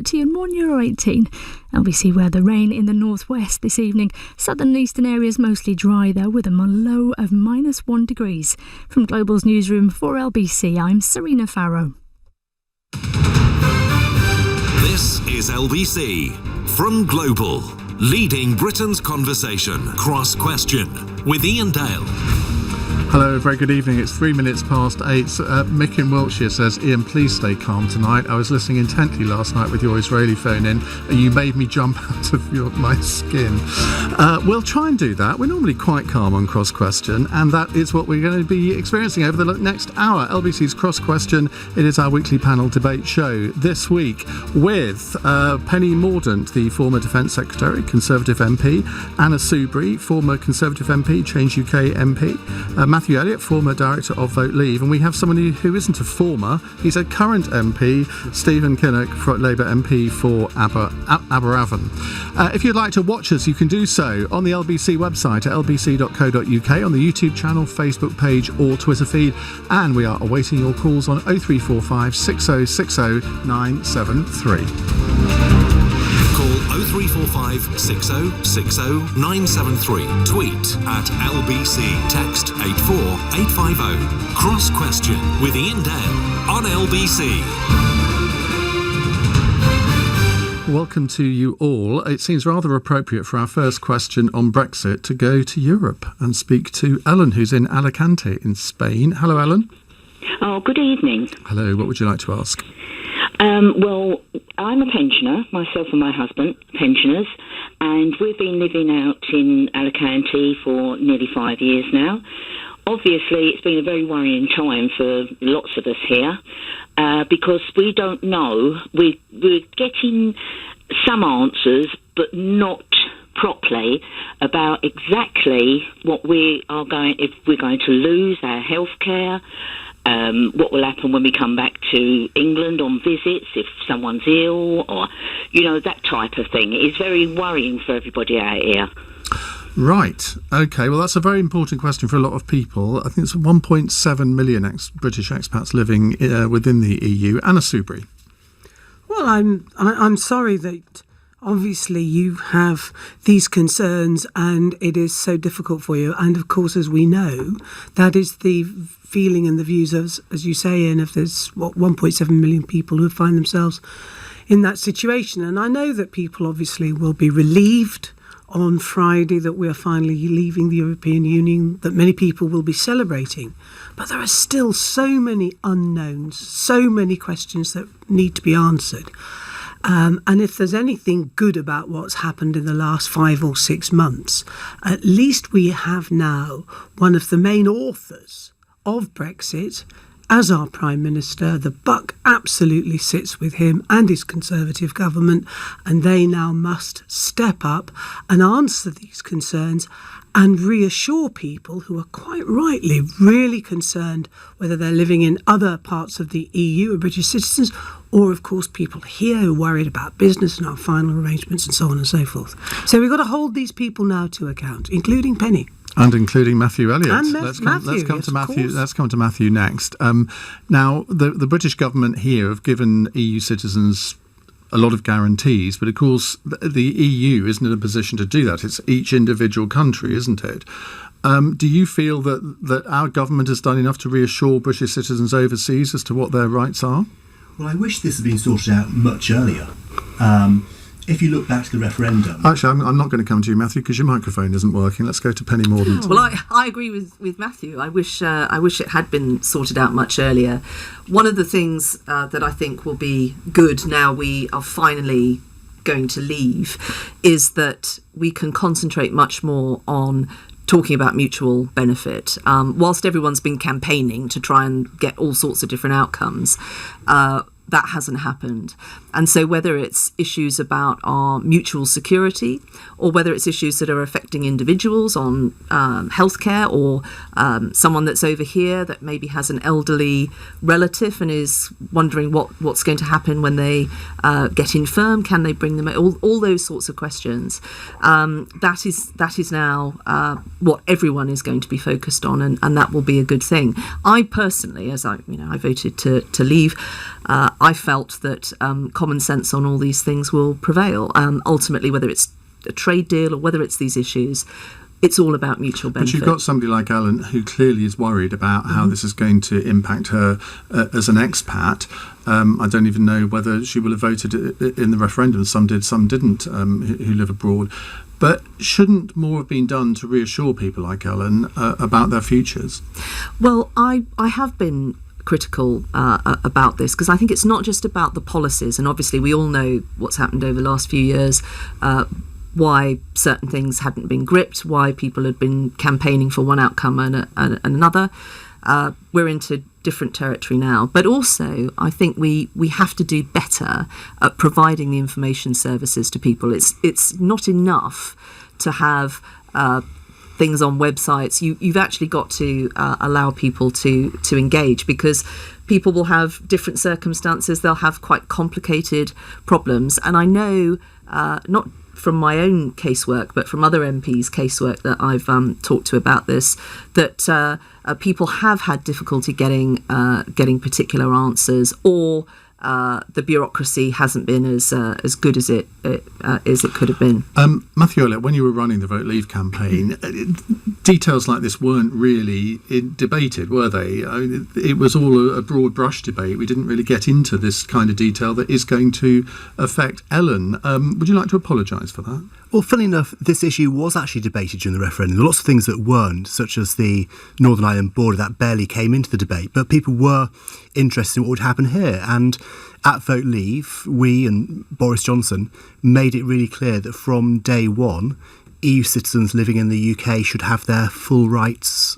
and €1.18. LBC weather, rain in the northwest this evening. Southern and eastern areas mostly dry though, with a low of -1 degrees. From Global's newsroom for LBC, I'm Serena Farrow. This is LBC from Global, leading Britain's conversation. Cross Question with Iain Dale. Hello, very good evening. It's 8 minutes. Mick in Wiltshire says, Iain, please stay calm tonight. I was listening intently last night with your Israeli phone in, and you made me jump out of my skin. We'll try and do that. We're normally quite calm on Cross Question, and that is what we're going to be experiencing over the next hour. LBC's Cross Question, it is our weekly panel debate show this week with Penny Mordaunt, the former Defence Secretary, Conservative MP, Anna Soubry, former Conservative MP, Change UK MP, Matthew Elliott, former director of Vote Leave, and we have someone who isn't a former, he's a current MP, Stephen Kinnock, Labour MP for Aberavon. If you'd like to watch us, you can do so on the LBC website at lbc.co.uk, on the YouTube channel, Facebook page or Twitter feed, and we are awaiting your calls on 0345 6060 973. 0345 6060 973. Tweet at LBC. Text 84850. Cross Question with Iain Dale on LBC. Welcome to you all. It seems rather appropriate for our first question on Brexit to go to Europe and speak to Ellen, who's in Alicante in Spain. Hello, Ellen. Oh, good evening. Hello, what would you like to ask? Well, I'm a pensioner, myself and my husband, pensioners, and we've been living out in Alicante for nearly 5 years now. Obviously, it's been a very worrying time for lots of us here because we don't know. We're getting some answers, but not properly about exactly what if we're going to lose our healthcare. What will happen when we come back to England on visits, if someone's ill, or, that type of thing. It's very worrying for everybody out here. Right. OK, well, that's a very important question for a lot of people. I think it's 1.7 million British expats living within the EU. Anna Soubry. Well, I'm sorry that obviously you have these concerns and it is so difficult for you. And of course, as we know, that is the feeling and the views of, as you say, Ian, if there's 1.7 million people who find themselves in that situation. And I know that people obviously will be relieved on Friday that we are finally leaving the European Union, that many people will be celebrating. But there are still so many unknowns, so many questions that need to be answered. And if there's anything good about what's happened in the last 5 or 6 months, at least we have now one of the main authors of Brexit as our Prime Minister. The buck absolutely sits with him and his Conservative government, and they now must step up and answer these concerns and reassure people who are quite rightly really concerned, whether they're living in other parts of the EU or British citizens, or of course people here who are worried about business and our final arrangements and so on and so forth. So we've got to hold these people now to account, including Penny. And including Matthew Elliott. Let's come to Matthew. Let's come to Matthew next. Now, the British government here have given EU citizens a lot of guarantees, but of course the EU isn't in a position to do that. It's each individual country, isn't it? Do you feel that our government has done enough to reassure British citizens overseas as to what their rights are? Well, I wish this had been sorted out much earlier. If you look back to the referendum... Actually, I'm not going to come to you, Matthew, because your microphone isn't working. Let's go to Penny Mordaunt. Well, I agree with Matthew. I wish it had been sorted out much earlier. One of the things that I think will be good now we are finally going to leave is that we can concentrate much more on talking about mutual benefit. Whilst everyone's been campaigning to try and get all sorts of different outcomes, that hasn't happened. And so whether it's issues about our mutual security or whether it's issues that are affecting individuals on healthcare or someone that's over here that maybe has an elderly relative and is wondering what's going to happen when they get infirm, can they bring them, all those sorts of questions. That is now what everyone is going to be focused on, and that will be a good thing. I personally, as I voted to leave, I felt that common sense on all these things will prevail. Ultimately, whether it's a trade deal or whether it's these issues, it's all about mutual benefit. But you've got somebody like Ellen who clearly is worried about how this is going to impact her as an expat. I don't even know whether she will have voted in the referendum. Some did, some didn't, who live abroad. But shouldn't more have been done to reassure people like Ellen about their futures? Well, I have been critical about this, because I think it's not just about the policies, and obviously we all know what's happened over the last few years, why certain things hadn't been gripped, why people had been campaigning for one outcome and another. We're into different territory now, but also I think we have to do better at providing the information services to people. It's not enough to have things on websites. You've actually got to allow people to engage, because people will have different circumstances. They'll have quite complicated problems, and I know not from my own casework, but from other MPs' casework that I've talked to about this, that people have had difficulty getting particular answers, or the bureaucracy hasn't been as good as it could have been. Matthew Elliott, when you were running the Vote Leave campaign, details like this weren't really debated, were they? I mean, it was all a broad brush debate. We didn't really get into this kind of detail that is going to affect Ellen. Would you like to apologise for that? Well, funnily enough, this issue was actually debated during the referendum. There were lots of things that weren't, such as the Northern Ireland border, that barely came into the debate. But people were interested in what would happen here. And at Vote Leave, we and Boris Johnson made it really clear that from day one, EU citizens living in the UK should have their full rights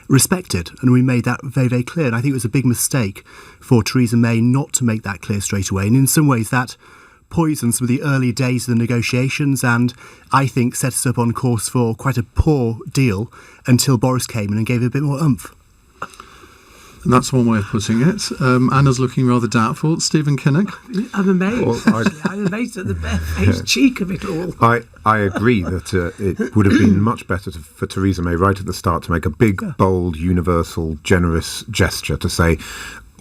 respected. And we made that very, very clear. And I think it was a big mistake for Theresa May not to make that clear straight away. And in some ways, that poisoned some of the early days of the negotiations, and I think set us up on course for quite a poor deal until Boris came in and gave it a bit more oomph. And that's one way of putting it. Anna's looking rather doubtful. Stephen Kinnock? I'm amazed. I'm amazed at the bare-faced cheek of it all. I agree that it would have been much better for Theresa May right at the start to make a big, bold, universal, generous gesture to say,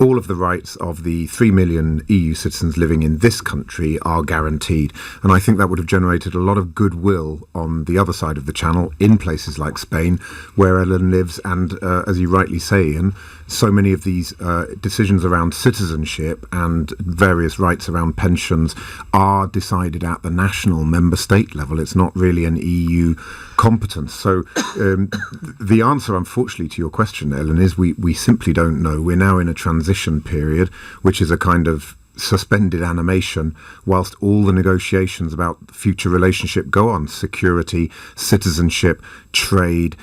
all of the rights of the 3 million EU citizens living in this country are guaranteed. And I think that would have generated a lot of goodwill on the other side of the channel in places like Spain, where Ellen lives. And as you rightly say, Ian, so many of these decisions around citizenship and various rights around pensions are decided at the national member state level. It's not really an EU competence. So the answer, unfortunately, to your question, Ellen, is we simply don't know. We're now in a transition period, which is a kind of suspended animation whilst all the negotiations about future relationship go on: security, citizenship, trade,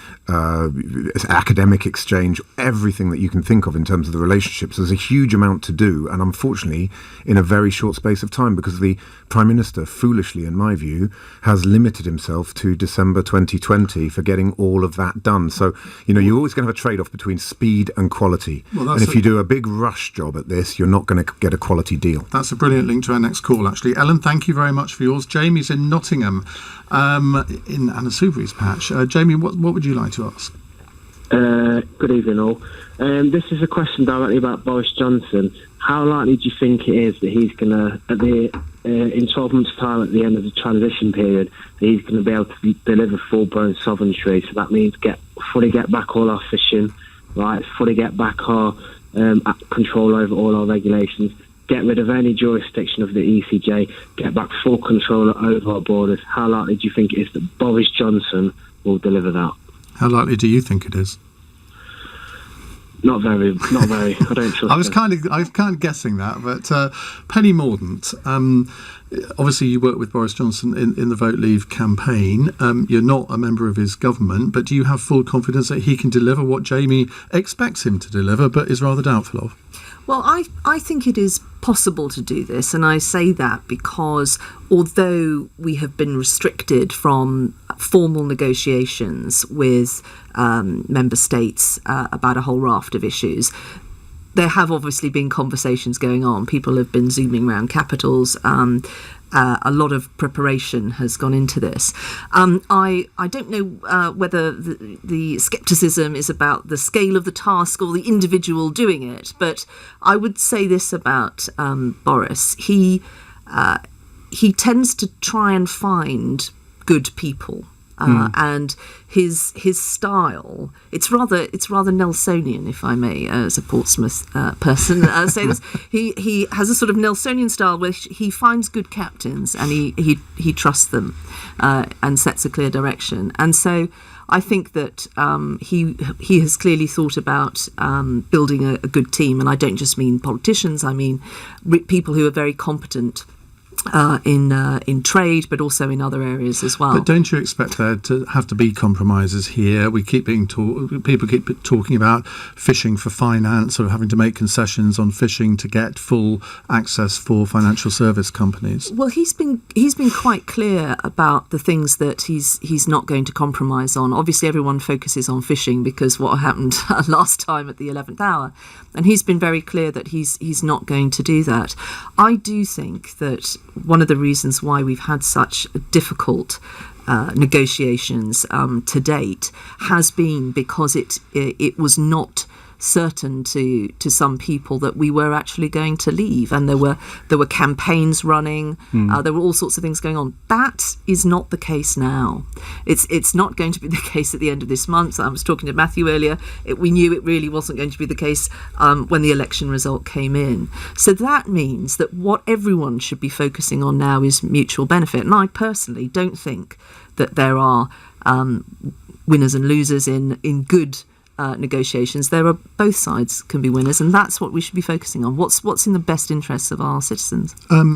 academic exchange, everything that you can think of in terms of the relationships. There's a huge amount to do, and unfortunately in a very short space of time, because the Prime Minister, foolishly in my view, has limited himself to December 2020 for getting all of that done. So, you're always going to have a trade-off between speed and quality. And if you do a big rush job at this, you're not going to get a quality deal. That's a brilliant link to our next call, actually. Ellen, thank you very much for yours. Jamie's in Nottingham, in Anna Soubry's patch. Jamie, what would you like to ask? Good evening, all. This is a question directly about Boris Johnson. How likely do you think it is that he's going to, in 12 months' time, at the end of the transition period, that he's going to be able to deliver full-blown sovereignty? So that means fully get back all our fishing, right? Fully get back our control over all our regulations. Get rid of any jurisdiction of the ECJ. Get back full control over our borders. How likely do you think it is that Boris Johnson will deliver that? How likely do you think it is? Not very. I don't trust I was kind of guessing that, but Penny Mordaunt, obviously you work with Boris Johnson in the Vote Leave campaign. You're not a member of his government, but do you have full confidence that he can deliver what Jamie expects him to deliver, but is rather doubtful of? Well, I think it is possible to do this, and I say that because although we have been restricted from formal negotiations with member states about a whole raft of issues, there have obviously been conversations going on. People have been zooming around capitals. A lot of preparation has gone into this. I don't know whether the scepticism is about the scale of the task or the individual doing it, but I would say this about Boris. He tends to try and find good people. And his style, it's rather Nelsonian, if I may, as a Portsmouth person say this. He has a sort of Nelsonian style where he finds good captains and he trusts them and sets a clear direction. And so I think that he has clearly thought about building a good team, and I don't just mean politicians. I mean people who are very competent in trade, but also in other areas as well. But don't you expect there to have to be compromises here? We keep people keep talking about fishing for finance, or having to make concessions on fishing to get full access for financial service companies. Well, he's been quite clear about the things that he's not going to compromise on. Obviously, everyone focuses on fishing because what happened last time at the 11th hour, and he's been very clear that he's not going to do that. I do think that one of the reasons why we've had such difficult negotiations to date has been because it was not certain to some people that we were actually going to leave, and there were campaigns running. There were all sorts of things going on. That is not the case now. It's not going to be the case at the end of this month. I was talking to Matthew earlier. We knew it really wasn't going to be the case when the election result came in. So that means that what everyone should be focusing on now is mutual benefit. And I personally don't think that there are winners and losers in good negotiations. There are both sides can be winners, and that's what we should be focusing on. What's in the best interests of our citizens?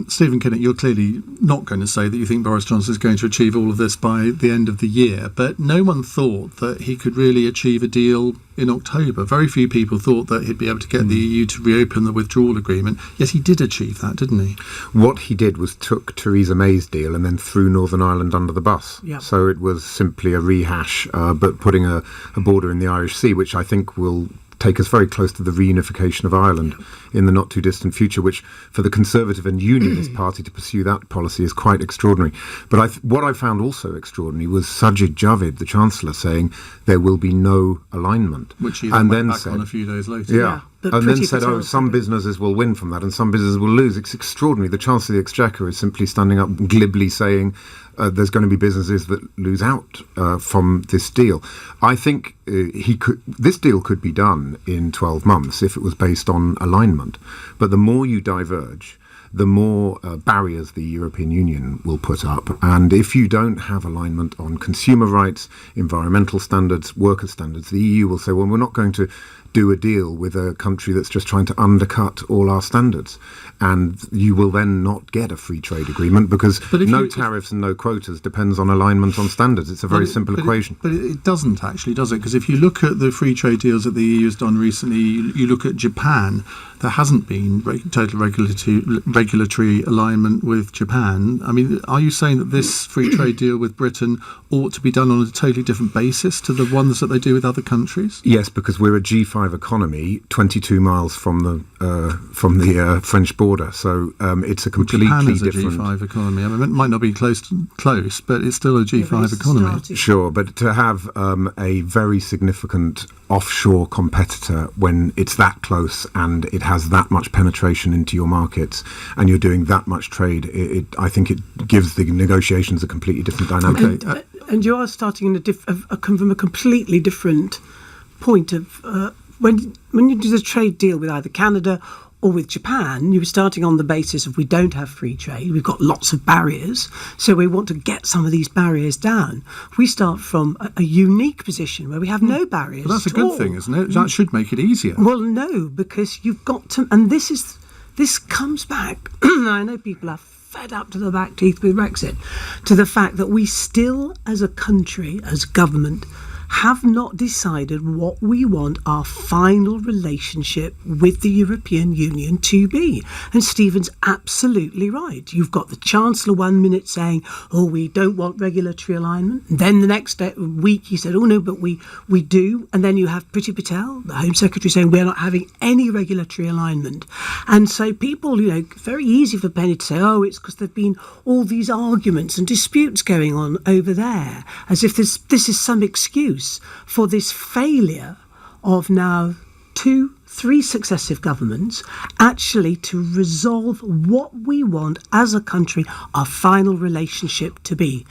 Stephen Kinnock, you're clearly not going to say that you think Boris Johnson is going to achieve all of this by the end of the year, but no one thought that he could really achieve a deal in October. Very few people thought that he'd be able to get the EU to reopen the withdrawal agreement, yet he did achieve that, didn't he? What he did was took Theresa May's deal and then threw Northern Ireland under the bus. Yep. So it was simply a rehash, but putting a border in the Irish Sea, which I think will take us very close to the reunification of Ireland in the not too distant future, which for the Conservative and Unionist Party to pursue that policy is quite extraordinary. But what I found also extraordinary was Sajid Javid, the Chancellor, saying there will be no alignment. Which he and went then back said, on a few days later. Yeah. And then said, some businesses will win from that and some businesses will lose. It's extraordinary. The Chancellor of the Exchequer is simply standing up glibly saying there's going to be businesses that lose out from this deal. I think this deal could be done in 12 months if it was based on alignment. But the more you diverge, the more barriers the European Union will put up. And if you don't have alignment on consumer rights, environmental standards, worker standards, the EU will say, well, we're not going to do a deal with a country that's just trying to undercut all our standards. And you will then not get a free trade agreement because no tariffs and no quotas depends on alignment on standards. It's a very simple equation. But it doesn't actually, does it? Because if you look at the free trade deals that the EU has done recently, you look at Japan, there hasn't been total regulatory alignment with Japan. I mean, are you saying that this free trade deal with Britain ought to be done on a totally different basis to the ones that they do with other countries? Yes, because we're a G5 economy, 22 miles from the French border, so it's a completely Japan is different. a G5 economy. I mean, it might not be close, but it's still a G5 economy. Sure, but to have a very significant offshore competitor when it's that close and it has that much penetration into your markets and you're doing that much trade, I think it gives the negotiations a completely different dynamic. And you are starting from a completely different point of when you do the trade deal with either Canada or with Japan, you were starting on the basis of we don't have free trade, we've got lots of barriers, so we want to get some of these barriers down. We start from a unique position where we have no barriers. Well, that's a good thing, isn't it? That should make it easier. Well, no, because you've got to, and this comes back, I know people are fed up to the back teeth with Brexit, to the fact that we still, as a country, as government, have not decided what we want our final relationship with the European Union to be. And Stephen's absolutely right. You've got the Chancellor 1 minute saying, oh, we don't want regulatory alignment. And then the next week he said, oh no, but we do. And then you have Priti Patel, the Home Secretary, saying we're not having any regulatory alignment. And so people, very easy for Penny to say, oh, it's because there've been all these arguments and disputes going on over there, as if this is some excuse for this failure of now 2-3 successive governments actually to resolve what we want as a country, our final relationship to be.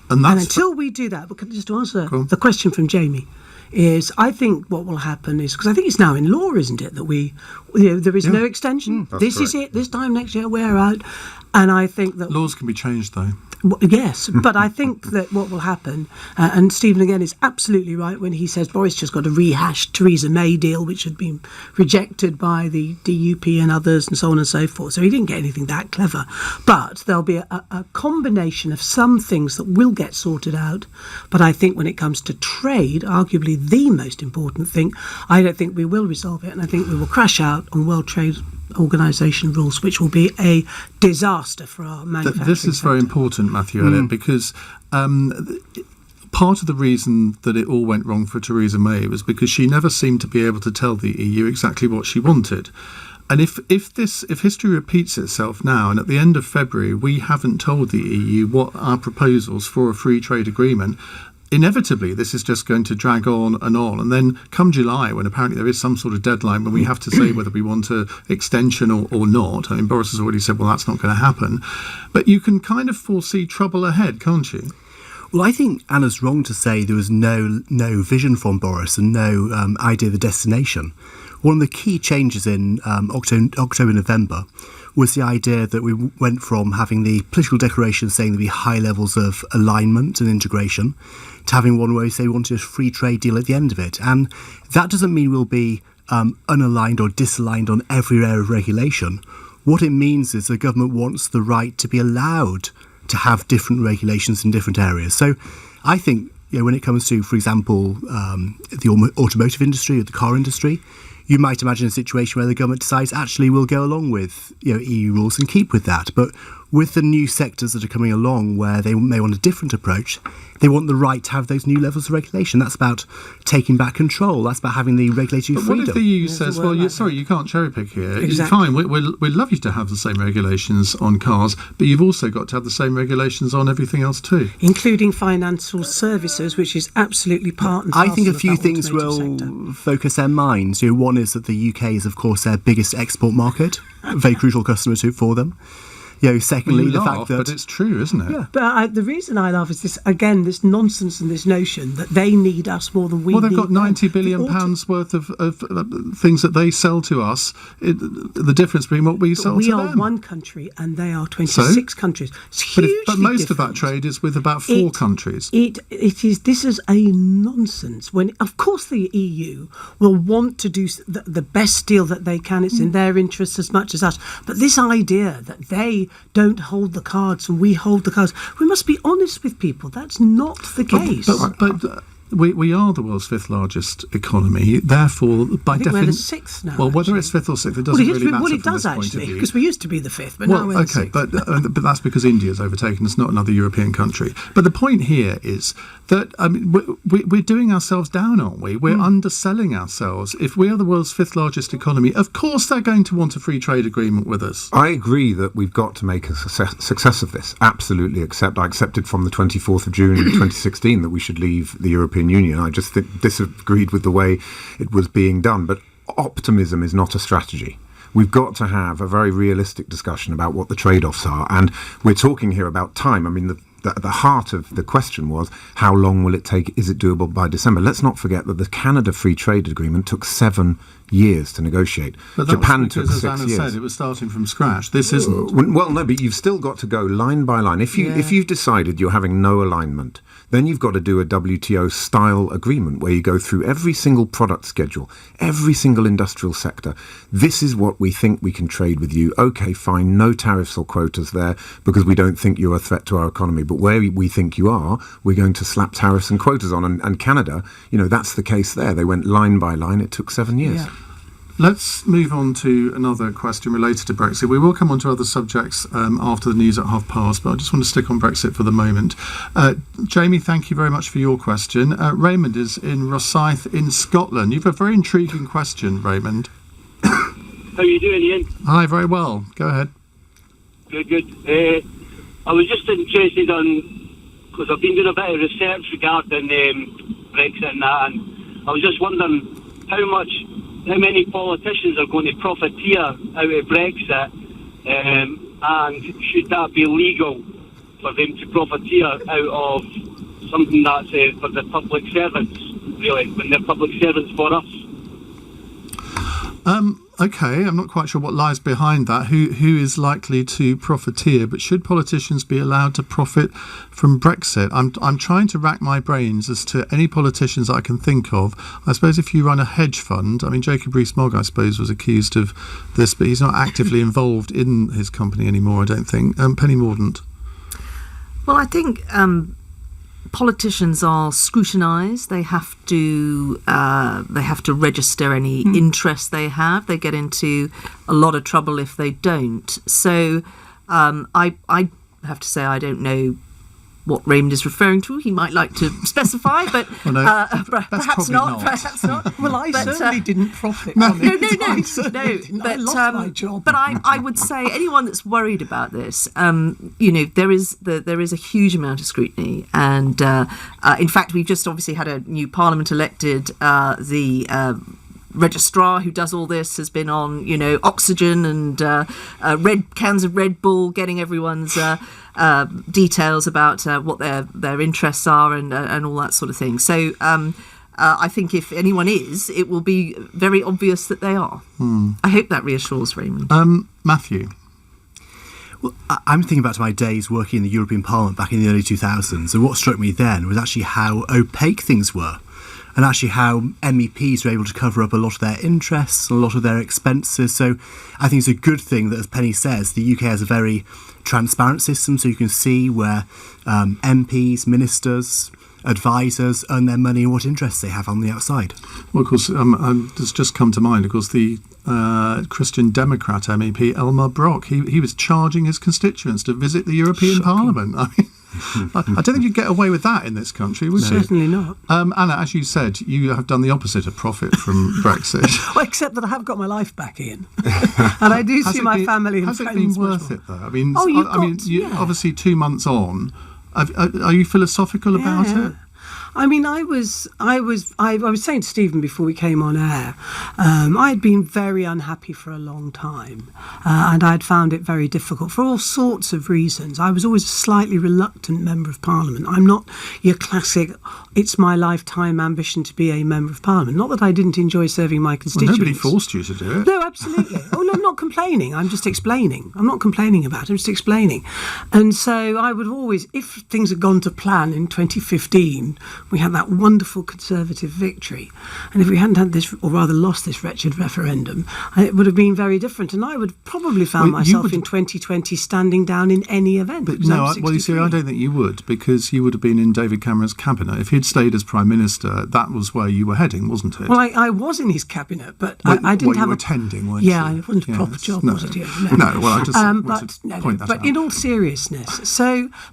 And until we do that, but just to answer the question from Jamie, is I think what will happen is, because I think it's now in law, isn't it, that there is no extension. This is it. This time next year we're out. And I think that laws can be changed, though. Yes, but I think that what will happen, and Stephen again is absolutely right when he says Boris just got to rehash Theresa May deal, which had been rejected by the DUP and others and so on and so forth. So he didn't get anything that clever. But there'll be a combination of some things that will get sorted out. But I think when it comes to trade, arguably the most important thing, I don't think we will resolve it. And I think we will crash out on World Trade Organisation rules, which will be a disaster for our manufacturing This is very important, Matthew Elliott, because part of the reason that it all went wrong for Theresa May was because she never seemed to be able to tell the EU exactly what she wanted. And if history repeats itself now, and at the end of February we haven't told the EU what our proposals for a free trade agreement, inevitably this is just going to drag on. And then come July, when apparently there is some sort of deadline when we have to say whether we want an extension or not. I mean, Boris has already said, well, that's not going to happen. But you can kind of foresee trouble ahead, can't you? Well, I think Anna's wrong to say there was no vision from Boris and no idea of the destination. One of the key changes in October, November was the idea that we went from having the political declaration saying there'd be high levels of alignment and integration to having one where we say we wanted a free trade deal at the end of it. And that doesn't mean we'll be unaligned or disaligned on every area of regulation. What it means is the government wants the right to be allowed to have different regulations in different areas. So I think when it comes to, for example, the automotive industry or the car industry, you might imagine a situation where the government decides actually we'll go along with EU rules and keep with that. But with the new sectors that are coming along where they may want a different approach, they want the right to have those new levels of regulation. That's about taking back control. That's about having the regulatory freedom. What if the EU says, well, you can't cherry pick here. Exactly. Fine, we'd love you to have the same regulations on cars, but you've also got to have the same regulations on everything else too. Including financial services, which is absolutely part and parcel. I think a few things will sector. focus their minds. One is that the UK is, of course, their biggest export market, a very crucial customer for them. Secondly, the fact that... But it's true, isn't it? Yeah. But the reason I laugh is this nonsense and this notion that they need us more than we need them. Well, they've got £90 billion worth of things that they sell to us. The difference between what we sell to them. We are one country and they are 26 countries. It's hugely but most different. of that trade is with about 4 countries. This is a nonsense. When, of course, the EU will want to do the best deal that they can. It's in their interests as much as us. But this idea that they don't hold the cards and we hold the cards, we must be honest with people. That's not the case. But we are the world's 5th largest economy. Therefore, by definition, we're the 6th now. Well, whether it's 5th or 6th, it doesn't really matter. Well, it from does this point actually, of view. because we used to be the 5th, but now we're the 6th. But that's because India's overtaken us, not another European country. But the point here is that we're doing ourselves down, aren't we? We're underselling ourselves. If we are the world's 5th largest economy, of course they're going to want a free trade agreement with us. I agree that we've got to make a success of this. Absolutely I accepted from the 24th of June 2016 that we should leave the European Union. I just disagreed with the way it was being done. But optimism is not a strategy. We've got to have a very realistic discussion about what the trade-offs are. And we're talking here about time. I mean, the heart of the question was, how long will it take? Is it doable by December? Let's not forget that the Canada Free Trade Agreement took 7 years to negotiate. But that Japan was because, took 6 as Anna years. said, it was starting from scratch. This isn't. Well, no, but you've still got to go line by line. If you've decided you're having no alignment, then you've got to do a WTO-style agreement where you go through every single product schedule, every single industrial sector. This is what we think we can trade with you. OK, fine, no tariffs or quotas there because we don't think you're a threat to our economy. but where we think you are, we're going to slap tariffs and quotas on. And Canada, that's the case there. They went line by line. It took 7 years. Yeah. Let's move on to another question related to Brexit. We will come on to other subjects after the news at past, but I just want to stick on Brexit for the moment. Jamie, thank you very much for your question. Raymond is in Rosyth in Scotland. You've a very intriguing question, Raymond. How are you doing, Ian? Hi, very well. Go ahead. Good. I was just interested because I've been doing a bit of research regarding Brexit and that, and I was just wondering how many politicians are going to profiteer out of Brexit, and should that be legal for them to profiteer out of something that's for the public servants, really, when they're public servants for us? Okay, I'm not quite sure what lies behind that. Who is likely to profiteer? But should politicians be allowed to profit from Brexit? I'm trying to rack my brains as to any politicians I can think of. I suppose if you run a hedge fund, Jacob Rees-Mogg, I suppose, was accused of this, but he's not actively involved in his company anymore, I don't think. Penny Mordaunt. Well, I think politicians are scrutinised. They have to register any interest they have. They get into a lot of trouble if they don't. So I have to say I don't know what Raymond is referring to. He might like to specify, but perhaps not. Perhaps not. Well, I certainly didn't profit. No. I lost my job. But I would say anyone that's worried about this, there is a huge amount of scrutiny, and in fact, we've just obviously had a new Parliament elected. The registrar who does all this has been on, oxygen and red cans of Red Bull, getting everyone's details about what their interests are and all that sort of thing. So I think if anyone is, it will be very obvious that they are. I hope that reassures Raymond. Matthew. Well, I'm thinking back to my days working in the European Parliament back in the early 2000s, and what struck me then was actually how opaque things were, and actually how MEPs were able to cover up a lot of their interests and a lot of their expenses. So I think it's a good thing that, as Penny says, the UK has a very transparent system, so you can see where MPs, ministers, advisors earn their money and what interests they have on the outside. Well, of course, it's just come to mind, of course, the Christian Democrat MEP Elmar Brok. He was charging his constituents to visit the European Parliament. I don't think you'd get away with that in this country, would you? Certainly not. Anna, as you said, you have done the opposite of profit from Brexit. Well, except that I have got my life back in. And I do see my family and friends. Has it been worth it, though? Obviously 2 months on, are you philosophical about it? I was saying to Stephen before we came on air, I had been very unhappy for a long time, and I had found it very difficult for all sorts of reasons. I was always a slightly reluctant Member of Parliament. I'm not your classic, it's my lifetime ambition to be a Member of Parliament. Not that I didn't enjoy serving my constituents. Well, nobody forced you to do it. No, absolutely. Oh, no, I'm not complaining. I'm just explaining. I'm not complaining about it. I'm just explaining. And so I would always, if things had gone to plan in 2015, we had that wonderful Conservative victory. And if we hadn't had this, or rather lost this wretched referendum, it would have been very different. And I would probably found myself in 2020 standing down in any event. But no, well, you see, I don't think you would, because you would have been in David Cameron's cabinet. If he'd stayed as Prime Minister, that was where you were heading, wasn't it? Well, I was in his cabinet, but I didn't have you were attending, weren't you? Yeah, it wasn't a proper job, was it? No, well, I just wanted to point that out. But in all seriousness,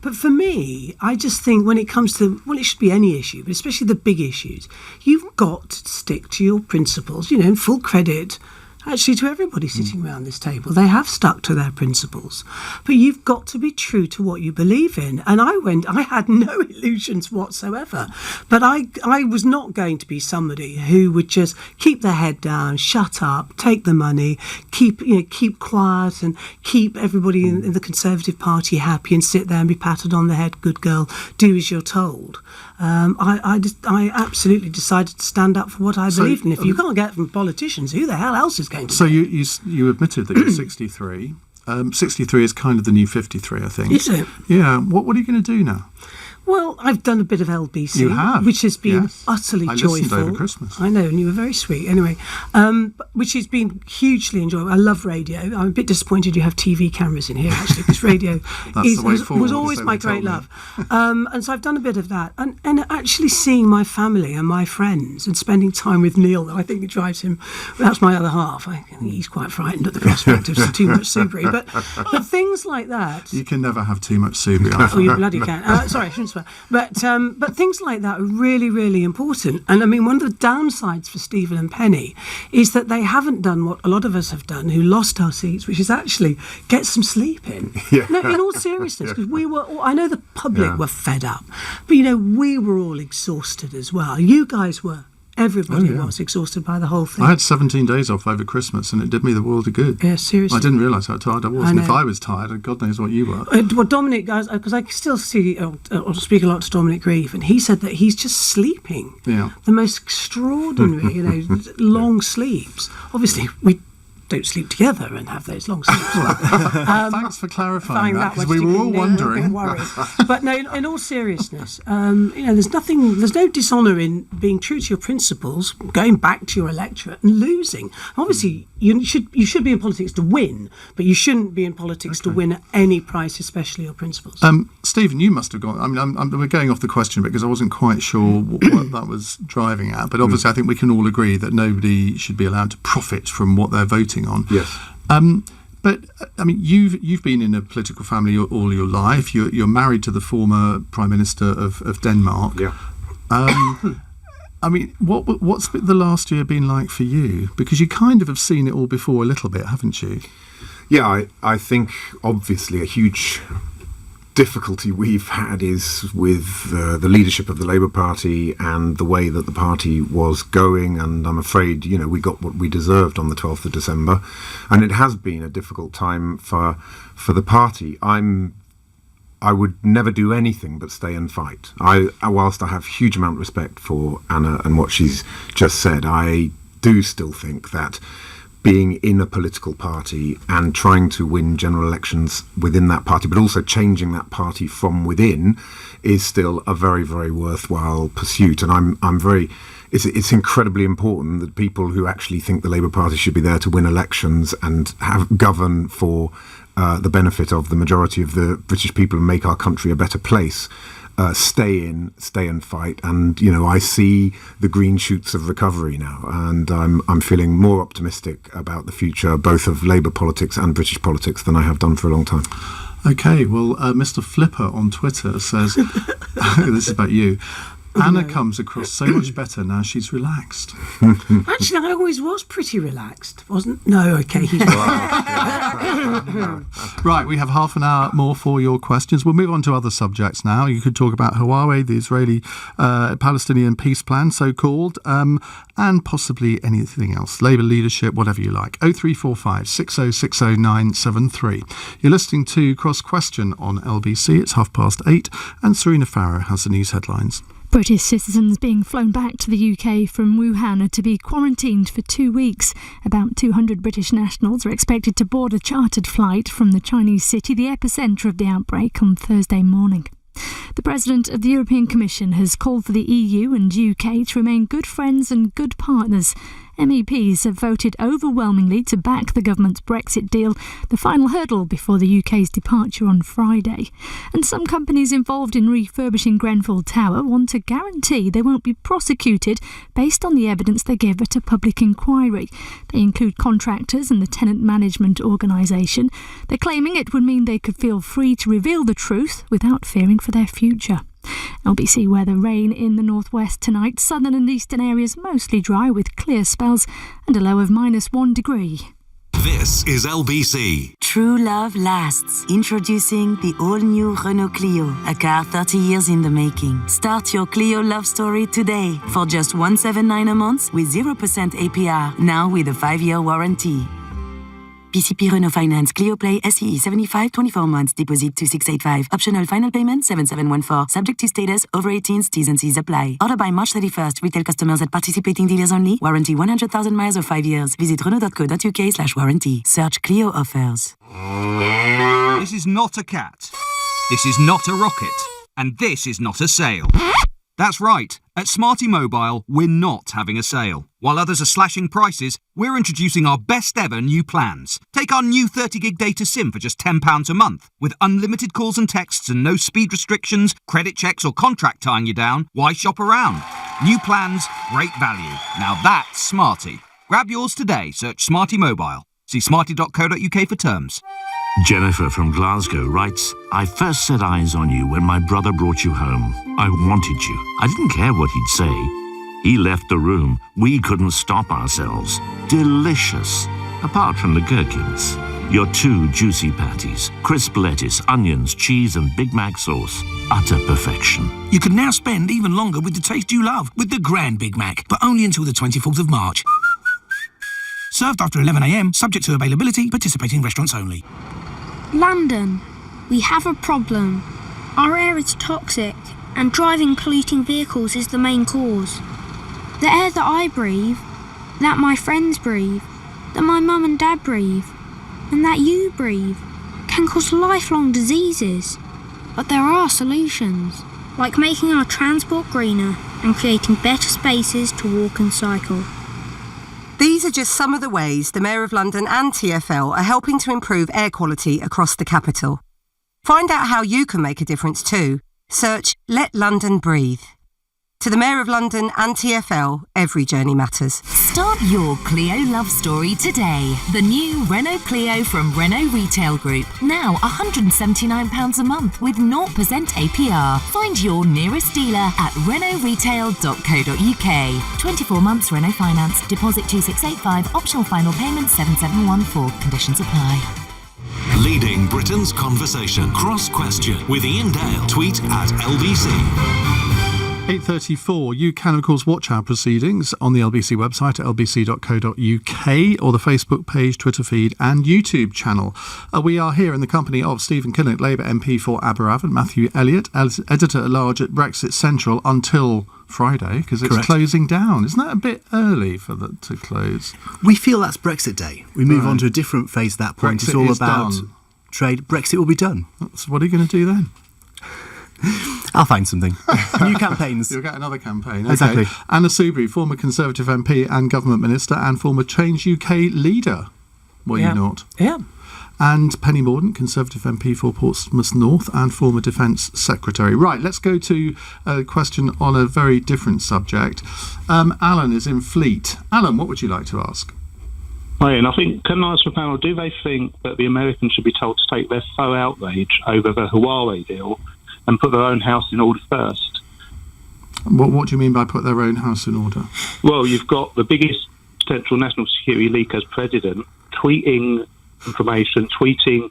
but for me, I just think when it comes to, it should be any issue, but especially the big issues, you've got to stick to your principles, and full credit actually to everybody sitting around this table. They have stuck to their principles, but you've got to be true to what you believe in. And I had no illusions whatsoever, but I was not going to be somebody who would just keep their head down, shut up, take the money, keep quiet, and keep everybody in the Conservative Party happy and sit there and be patted on the head, good girl, do as you're told. I absolutely decided to stand up for what I believed in. If you can't get it from politicians, who the hell else is going to? So you admitted that you're 63. 63 is kind of the new 53, I think. Is it? Yeah. What are you going to do now? Well, I've done a bit of LBC, You have? which has been Yes. utterly I joyful. listened over Christmas. I know, and you were very sweet. Anyway, which has been hugely enjoyable. I love radio. I'm a bit disappointed you have TV cameras in here, actually, because radio That's the way forward, was always so my they told great me. love. And so I've done a bit of that. And actually seeing my family and my friends and spending time with Neil, though I think it drives him, that's my other half. I think he's quite frightened at the prospect of too much Soubry. But things like that... You can never have too much Soubry. Oh, you bloody can. Sorry, I shouldn't swear. But things like that are really, really important. And I mean, one of the downsides for Stephen and Penny is that they haven't done what a lot of us have done who lost our seats, which is actually get some sleep in. Yeah. No, in all seriousness, because we were all, I know the public were fed up, but, we were all exhausted as well. You guys were. Everybody was exhausted by the whole thing. I had 17 days off over Christmas and it did me the world of good. Yeah, seriously. I didn't realise how tired I was. And if I was tired, God knows what you were. Well, Dominic, guys, because I still see, or speak a lot to Dominic Grieve, and he said that he's just sleeping. Yeah. The most extraordinary, long sleeps. Obviously, we don't sleep together and have those long sleeps. Thanks for clarifying that, because we were all wondering. But no, in all seriousness, there's no dishonour in being true to your principles, going back to your electorate and losing. Obviously, you should be in politics to win, but you shouldn't be in politics to win at any price, especially your principles. Stephen, you must have gone. I mean, we're going off the question because I wasn't quite sure what that was driving at. But obviously, I think we can all agree that nobody should be allowed to profit from what they're voting on. Yes. But I mean, you've been in a political family all your life. You're married to the former Prime Minister of Denmark. Yeah. I mean, what's the last year been like for you? Because you kind of have seen it all before a little bit, haven't you? Yeah, I think obviously a huge difficulty we've had is with the leadership of the Labour Party and the way that the party was going, and I'm afraid we got what we deserved on the 12th of December, and it has been a difficult time for the party. I would never do anything but stay and fight. Whilst I have huge amount of respect for Anna and what she's just said, I do still think that being in a political party and trying to win general elections within that party, but also changing that party from within, is still a very, very worthwhile pursuit. And it's incredibly important that people who actually think the Labour Party should be there to win elections and govern for the benefit of the majority of the British people and make our country a better place, stay and fight. And I see the green shoots of recovery now, and I'm feeling more optimistic about the future both of Labour politics and British politics than I have done for a long time. Okay, well, Mr. Flipper on Twitter says, this is about you, Anna comes across so much better now she's relaxed. Actually, I always was pretty relaxed, wasn't? No, okay. Right, we have half an hour more for your questions. We'll move on to other subjects now. You could talk about Huawei, the Israeli-Palestinian peace plan, so-called, and possibly anything else. Labour leadership, whatever you like. 0345 6060 973. You're listening to Cross Question on LBC. It's 8:30, and Serena Farrow has the news headlines. British citizens being flown back to the UK from Wuhan are to be quarantined for 2 weeks. About 200 British nationals are expected to board a chartered flight from the Chinese city, the epicentre of the outbreak, on Thursday morning. The President of the European Commission has called for the EU and UK to remain good friends and good partners. MEPs have voted overwhelmingly to back the government's Brexit deal, the final hurdle before the UK's departure on Friday. And some companies involved in refurbishing Grenfell Tower want to guarantee they won't be prosecuted based on the evidence they give at a public inquiry. They include contractors and the tenant management organisation. They're claiming it would mean they could feel free to reveal the truth without fearing for their future. LBC weather: rain in the northwest tonight, southern and eastern areas mostly dry with clear spells and a low of -1 degree. This is LBC. True love lasts. Introducing the all-new Renault Clio, a car 30 years in the making. Start your Clio love story today for just $179 a month with 0% APR, now with a 5-year warranty. PCP Renault Finance, Clio Play, SEE 75, 24 months, deposit 2685. Optional final payment 7714. Subject to status, over 18s, T's and C's apply. Order by March 31st. Retail customers at participating dealers only. Warranty 100,000 miles or 5 years. Visit Renault.co.uk/warranty. Search Clio offers. This is not a cat. This is not a rocket. and this is not a sale. That's right, at Smarty Mobile, we're not having a sale. While others are slashing prices, we're introducing our best ever new plans. Take our new 30 gig data SIM for just £10 a month. With unlimited calls and texts and no speed restrictions, credit checks or contract tying you down, why shop around? New plans, great value. Now that's Smarty. Grab yours today, search Smarty Mobile. See smarty.co.uk for terms. Jennifer from Glasgow writes, I first set eyes on you when my brother brought you home. I wanted you. I didn't care what he'd say. He left the room. We couldn't stop ourselves. Delicious. Apart from the gherkins. Your 2 juicy patties, crisp lettuce, onions, cheese and Big Mac sauce. Utter perfection. You can now spend even longer with the taste you love with the Grand Big Mac, but only until the 24th of March. Served after 11 a.m, subject to availability, participating restaurants only. London, we have a problem. Our air is toxic, and driving polluting vehicles is the main cause. The air that I breathe, that my friends breathe, that my mum and dad breathe, and that you breathe, can cause lifelong diseases. But there are solutions, like making our transport greener and creating better spaces to walk and cycle. These are just some of the ways the Mayor of London and TfL are helping to improve air quality across the capital. Find out how you can make a difference too. Search Let London Breathe. To the Mayor of London and TfL, every journey matters. Start your Clio love story today. The new Renault Clio from Renault Retail Group. Now £179 a month with 0% APR. Find your nearest dealer at renaultretail.co.uk. 24 months Renault Finance. Deposit 2685. Optional final payment 7714. Conditions apply. Leading Britain's conversation. Cross Question with Iain Dale. Tweet at LBC. 8:34. You can, of course, watch our proceedings on the LBC website at lbc.co.uk or the Facebook page, Twitter feed and YouTube channel. We are here in the company of Stephen Kinnock, Labour MP for Aberafon, Matthew Elliott, as editor-at-large at Brexit Central until Friday, because it's closing down. Isn't that a bit early for that to close? We feel that's Brexit Day. We move on to a different phase at that point. Brexit it's all is about done. Trade. Brexit will be done. So what are you going to do then? I'll find something. New campaigns. You'll get another campaign. Okay. Exactly. Anna Soubry, former Conservative MP and Government Minister and former Change UK leader. Were you not? Yeah. And Penny Mordaunt, Conservative MP for Portsmouth North and former Defence Secretary. Right, let's go to a question on a very different subject. Alan is in Fleet. Alan, what would you like to ask? Hi, and I think, can I ask the panel, do they think that the Americans should be told to take their faux outrage over the Huawei deal and put their own house in order first? What do you mean by put their own house in order? Well, you've got the biggest potential national security leak as president tweeting information, tweeting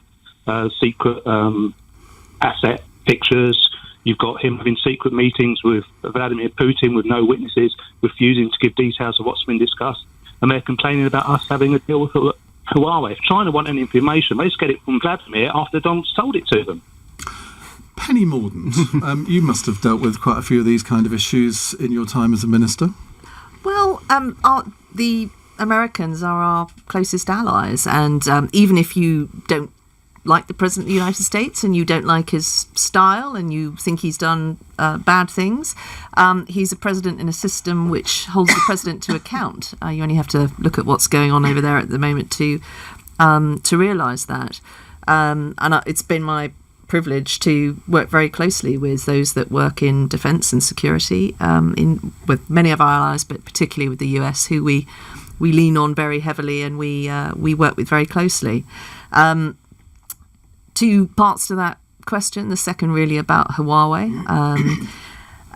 secret asset pictures. You've got him having secret meetings with Vladimir Putin with no witnesses, refusing to give details of what's been discussed. And they're complaining about us having a deal with Huawei. If China want any information, they just get it from Vladimir after Donald's told it to them. Penny Mordaunt, you must have dealt with quite a few of these kind of issues in your time as a minister. Well, the Americans are our closest allies, and even if you don't like the President of the United States and you don't like his style and you think he's done bad things, he's a president in a system which holds the president to account. You only have to look at what's going on over there at the moment to realise that. And it's been my privilege to work very closely with those that work in defence and security, with many of our allies, but particularly with the US, who we lean on very heavily and we work with very closely. Two parts to that question. The second really about Huawei.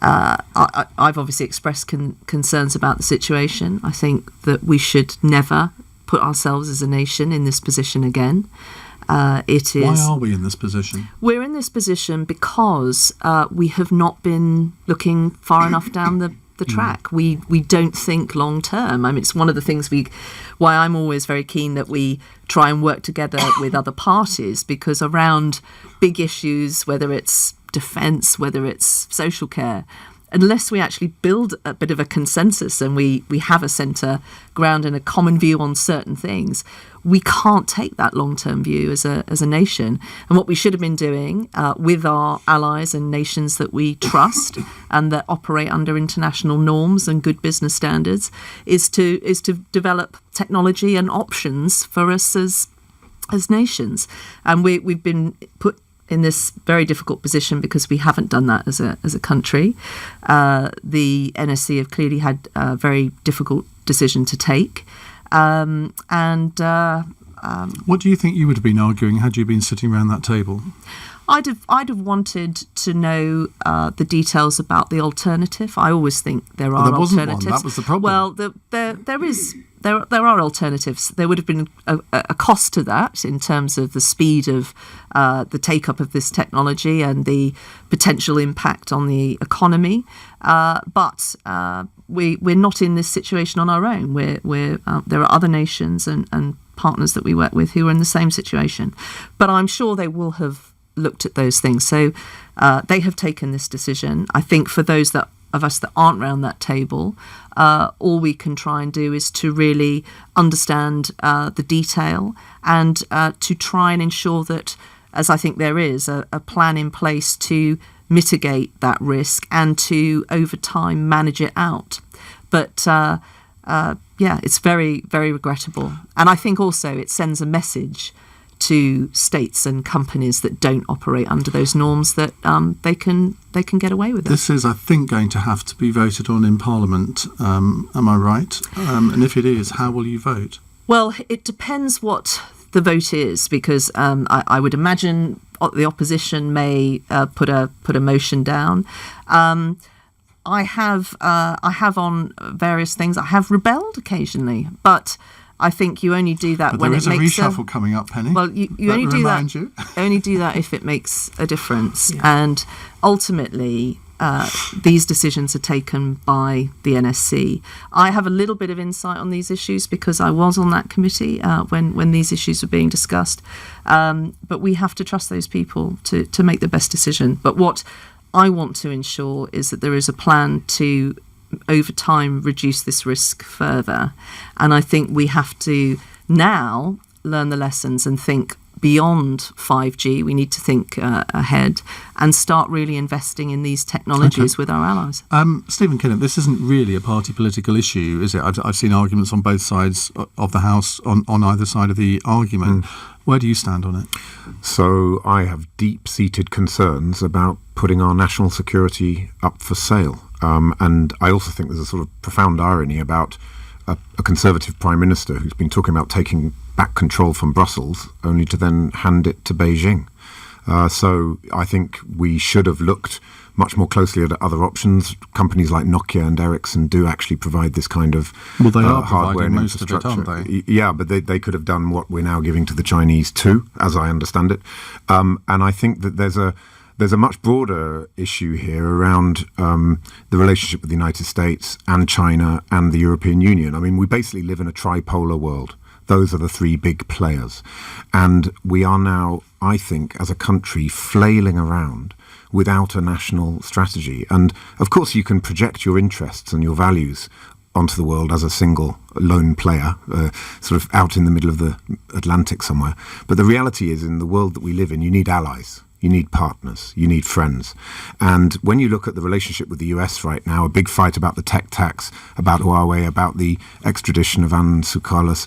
I've obviously expressed concerns about the situation. I think that we should never put ourselves as a nation in this position again. It is. Why are we in this position? We're in this position because we have not been looking far enough down the track. We don't think long term. I mean, it's one of the things why I'm always very keen that we try and work together with other parties, because around big issues, whether it's defence, whether it's social care, unless we actually build a bit of a consensus and we have a centre ground and a common view on certain things, we can't take that long-term view as a nation. And what we should have been doing with our allies and nations that we trust and that operate under international norms and good business standards is to develop technology and options for us as nations. And we've been put in this very difficult position because we haven't done that as a country. The NSC have clearly had a very difficult decision to take. What do you think you would have been arguing had you been sitting around that table? I'd have wanted to know the details about the alternative. I always think there are alternatives. That was the problem. Well, there are alternatives. There would have been a cost to that in terms of the speed of the take-up of this technology and the potential impact on the economy. But we're not in this situation on our own. There are other nations and partners that we work with who are in the same situation. But I'm sure they will have looked at those things. So they have taken this decision. I think for those of us that aren't around that table, all we can try and do is to really understand the detail and to try and ensure that, as I think there is, a plan in place to mitigate that risk and to, over time, manage it out. But it's very, very regrettable. And I think also it sends a message to states and companies that don't operate under those norms that they can get away with it. This is, I think, going to have to be voted on in Parliament. Am I right? And if it is, how will you vote? Well, it depends what the vote is, because I would imagine the opposition may put a motion down. I have on various things. I have rebelled occasionally, but I think you only do that when it makes there is a reshuffle coming up, Penny. Well, you only do that. Only do that if it makes a difference, and ultimately, these decisions are taken by the NSC. I have a little bit of insight on these issues because I was on that committee when these issues were being discussed. But we have to trust those people to make the best decision. But what I want to ensure is that there is a plan to, over time, reduce this risk further. And I think we have to now learn the lessons and think beyond 5G. We need to think ahead and start really investing in these technologies with our allies. Stephen Kinnock, this isn't really a party political issue, is it? I've seen arguments on both sides of the House, on either side of the argument. Where do you stand on it? So I have deep-seated concerns about putting our national security up for sale. And I also think there's a sort of profound irony about a Conservative Prime Minister who's been talking about taking back control from Brussels, only to then hand it to Beijing. So I think we should have looked much more closely at other options. Companies like Nokia and Ericsson do actually provide this kind of hardware and infrastructure. Most of it, aren't they? Yeah, but they could have done what we're now giving to the Chinese too, as I understand it. And I think that there's a much broader issue here around the relationship with the United States and China and the European Union. I mean, we basically live in a tripolar world. Those are the three big players. And we are now, I think, as a country, flailing around without a national strategy. And, of course, you can project your interests and your values onto the world as a single lone player, sort of out in the middle of the Atlantic somewhere. But the reality is, in the world that we live in, you need allies. You need partners, you need friends. And when you look at the relationship with the US right now, a big fight about the tech tax, about Huawei, about the extradition of Anne Tsoukalas,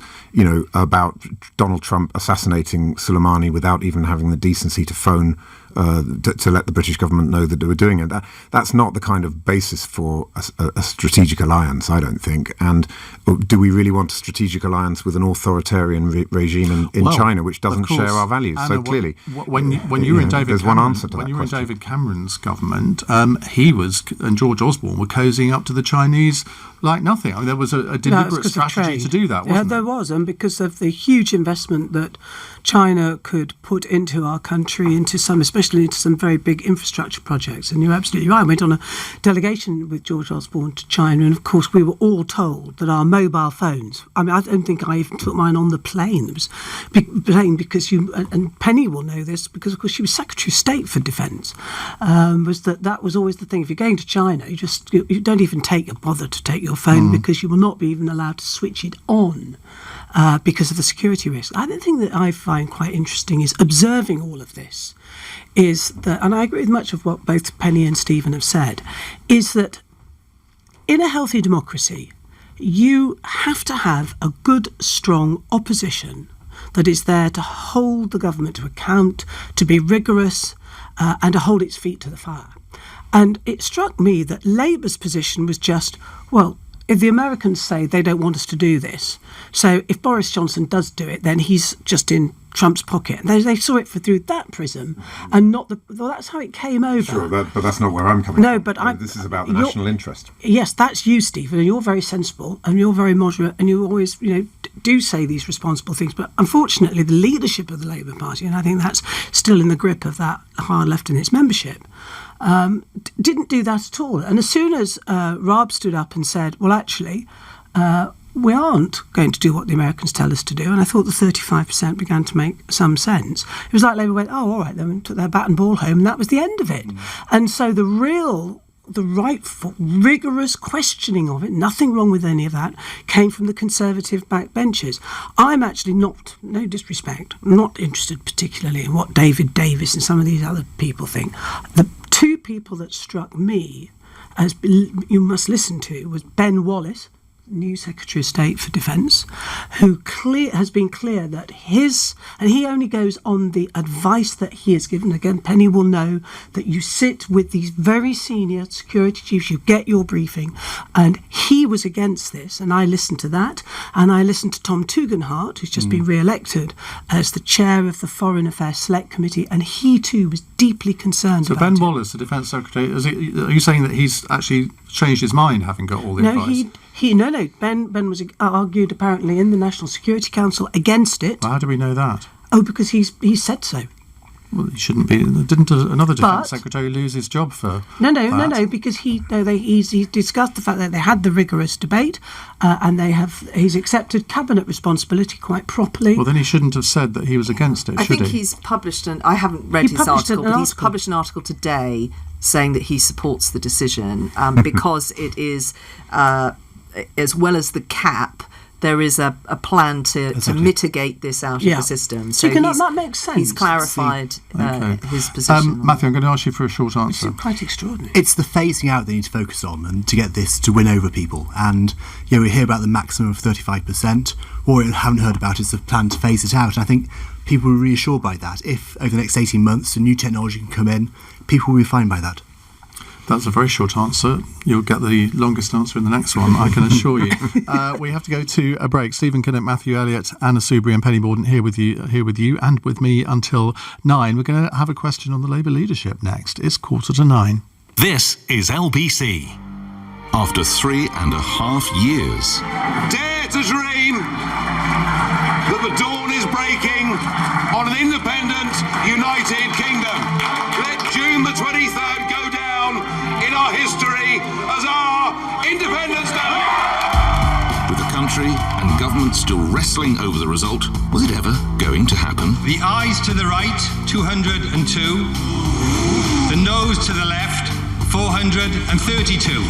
about Donald Trump assassinating Soleimani without even having the decency to phone to let the British government know that they were doing it. That's not the kind of basis for a strategic alliance, I don't think. And do we really want a strategic alliance with an authoritarian regime in China which doesn't share our values? Anna, so clearly, when you were in David Cameron's government, he was and George Osborne were cozying up to the Chinese like nothing. I mean, there was a deliberate strategy to do that, wasn't there? Yeah, there was, and because of the huge investment that China could put into our country, into some, especially especially into some very big infrastructure projects. And you're absolutely right. I went on a delegation with George Osborne to China, and of course we were all told that our mobile phones, I don't think I even took mine on the plane. It was because and Penny will know this, because of course she was Secretary of State for Defence, was that was always the thing. If you're going to China, you don't even bother to take your phone, because you will not be even allowed to switch it on because of the security risk. The other thing that I find quite interesting is observing all of this, is that, and I agree with much of what both Penny and Stephen have said, is that in a healthy democracy, you have to have a good, strong opposition that is there to hold the government to account, to be rigorous, and to hold its feet to the fire. And it struck me that Labour's position was just, well, if the Americans say they don't want us to do this, so if Boris Johnson does do it, then he's just in Trump's pocket. And they saw it through that prism, and not well, that's how it came over. Sure, but that's not where I'm coming from. No, but this is about the national interest. Yes, that's you, Stephen, and you're very sensible, and you're very moderate, and you always, do say these responsible things. But unfortunately, the leadership of the Labour Party, and I think that's still in the grip of that hard left in its membership, didn't do that at all. And as soon as Raab stood up and said, well, actually, we aren't going to do what the Americans tell us to do, and I thought the 35% began to make some sense. It was like Labour went, oh, all right, then took their bat and ball home, and that was the end of it. And so the rightful, rigorous questioning of it, nothing wrong with any of that, came from the Conservative backbenchers. I'm actually not, no disrespect, not interested particularly in what David Davis and some of these other people think. The two people that struck me, as you must listen to, was Ben Wallace, new Secretary of State for Defence, who has been clear that and he only goes on the advice that he has given. Again, Penny will know that you sit with these very senior security chiefs, you get your briefing, and he was against this, and I listened to that, and I listened to Tom Tugendhat, who's just been re-elected as the chair of the Foreign Affairs Select Committee, and he too was deeply concerned about it. So Ben Wallace, the Defence Secretary, are you saying that he's actually changed his mind, having got all the advice? No. Ben was argued apparently in the National Security Council against it. Well, how do we know that? Oh, because he said so. Well, he shouldn't be. Didn't another Defence Secretary lose his job for No, because he discussed the fact that they had the rigorous debate, and he's accepted cabinet responsibility quite properly. Well, then he shouldn't have said that he was against it, I think he's published I haven't read his article, but he's published an article today saying that he supports the decision because it is, as well as the cap, there is a plan to mitigate this out of the system. So that makes sense. He's clarified his position. Matthew, I'm going to ask you for a short answer. It's quite extraordinary. It's the phasing out they need to focus on, and to get this to win over people. And we hear about the maximum of 35%. What we haven't heard about is the plan to phase it out. And I think people were reassured by that. If over the next 18 months a new technology can come in, people will be fine by that. That's a very short answer. You'll get the longest answer in the next one, I can assure you. We have to go to a break. Stephen Kinnock, Matthew Elliott, Anna Soubry and Penny Mordaunt here with you and with me until 9. We're going to have a question on the Labour leadership next. It's 8:45. This is LBC. After 3.5 years. Dare to dream that the dawn is breaking on an independent, united kingdom. Let June the 23rd go down in our history as our Independence Day. With the country and government still wrestling over the result, was it ever going to happen? The ayes to the right, 202. The noes to the left, 432.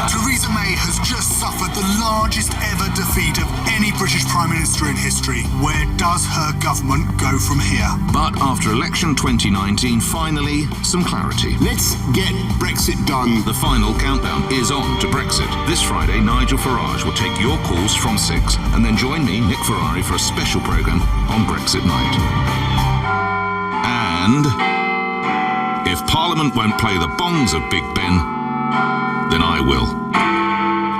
Theresa May has just suffered the largest ever defeat of any British Prime Minister in history. Where does her government go from here? But after election 2019, finally, some clarity. Let's get Brexit done. The final countdown is on to Brexit. This Friday, Nigel Farage will take your calls from 6 and then join me, Nick Ferrari, for a special programme on Brexit night. And if Parliament won't play the bongs of Big Ben, then I will.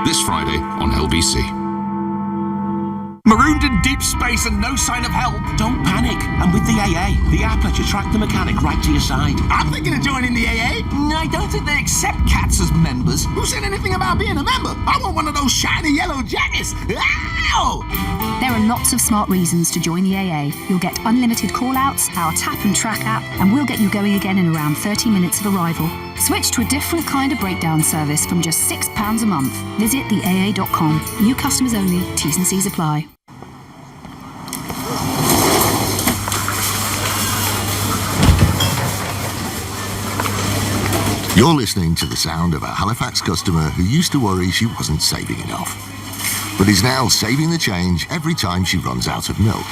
This Friday on LBC. Marooned in deep space and no sign of help? Don't panic. And with the AA, the app lets you track the mechanic right to your side. I'm thinking of joining the AA. I don't think they accept cats as members. Who said anything about being a member? I want one of those shiny yellow jackets. Ow! There are lots of smart reasons to join the AA. You'll get unlimited call-outs, our tap and track app, and we'll get you going again in around 30 minutes of arrival. Switch to a different kind of breakdown service from just £6 a month. Visit theaa.com. New customers only. T's and C's apply. You're listening to the sound of a Halifax customer who used to worry she wasn't saving enough, but is now saving the change every time she runs out of milk.